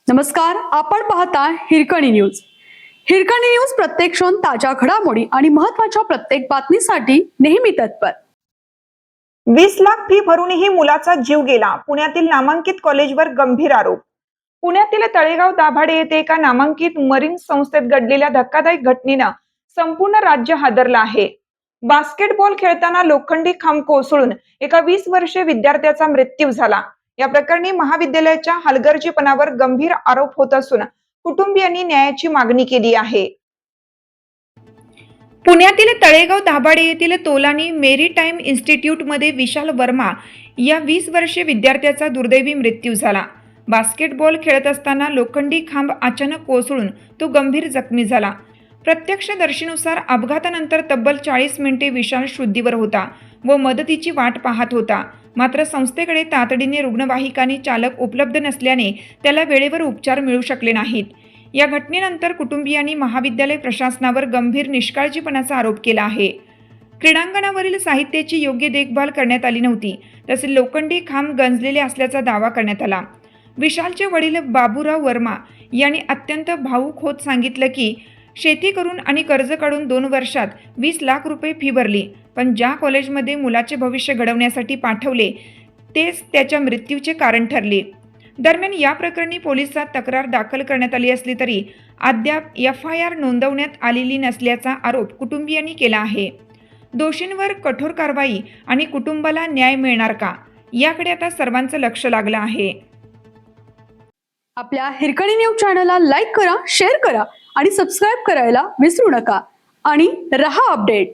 नमस्कार, आपण पाहता हिरकणी न्यूज. हिरकणी न्यूज प्रत्येक क्षण ताज्या घडामोडी आणि महत्त्वाच्या प्रत्येक बातमीसाठी नेहमी तत्पर. 20 लाख फी भरूनही मुलाचा जीव गेला. पुण्यातील नामांकित कॉलेजवर गंभीर आरोप. पुण्यातील तळेगाव दाभाडे येथे एका नामांकित मरीन संस्थेत घडलेल्या धक्कादायक घटनेनं संपूर्ण राज्य हादरलं आहे. बास्केटबॉल खेळताना लोखंडी खांब कोसळून एका 20 वर्षीय विद्यार्थ्याचा मृत्यू झाला. या प्रकरणी महाविद्यालयाच्या हलगर्जीपणावर गंभीर आरोप होत असून कुटुंबियांनी न्यायाची मागणी केली आहे. पुण्यातील तळेगाव दाभाडे येथील तोलानी मेरीटाईम इन्स्टिट्यूटमध्ये विशाल वर्मा या 20 वर्षीय विद्यार्थ्याचा दुर्दैवी मृत्यू झाला. बास्केटबॉल खेळत असताना लोखंडी खांब अचानक कोसळून तो गंभीर जखमी झाला. प्रत्यक्षदर्शीनुसार अपघातानंतर तब्बल 40 मिनिटे विशाल शुद्धीवर होता व मदतीची वाट पाहत होता. मात्र संस्थेकडे तातडीने रुग्णवाहिका आणि चालक उपलब्ध नसल्याने त्याला वेळेवर उपचार मिळू शकले नाहीत. या घटनेनंतर कुटुंबियांनी महाविद्यालय प्रशासनावर गंभीर निष्काळजीपणाचा आरोप केला आहे. क्रीडांगणावरील साहित्याची योग्य देखभाल करण्यात आली नव्हती तसेच लोखंडी खांब गंजलेले असल्याचा दावा करण्यात आला. विशालचे वडील बाबूराव वर्मा यांनी अत्यंत भावूक होत सांगितलं की शेती करून आणि कर्ज काढून 2 वर्षात 20 लाख रुपये फी भरली, पण ज्या कॉलेजमध्ये मुलाचे भविष्य घडवण्यासाठी पाठवले तेच त्याच्या मृत्यूचे कारण ठरले. दरम्यान या प्रकरणी पोलिसात तक्रार दाखल करण्यात आली असली तरी अद्याप FIR नोंदवण्यात आलेली नसल्याचा आरोप कुटुंबियांनी केला आहे. दोषींवर कठोर कारवाई आणि कुटुंबाला न्याय मिळणार का, याकडे आता सर्वांचं लक्ष लागलं आहे. आपल्या हिरकणी न्यूज चॅनलला लाईक करा, शेअर करा आणि सबस्क्राईब करायला विसरू नका आणि रहा अपडेट.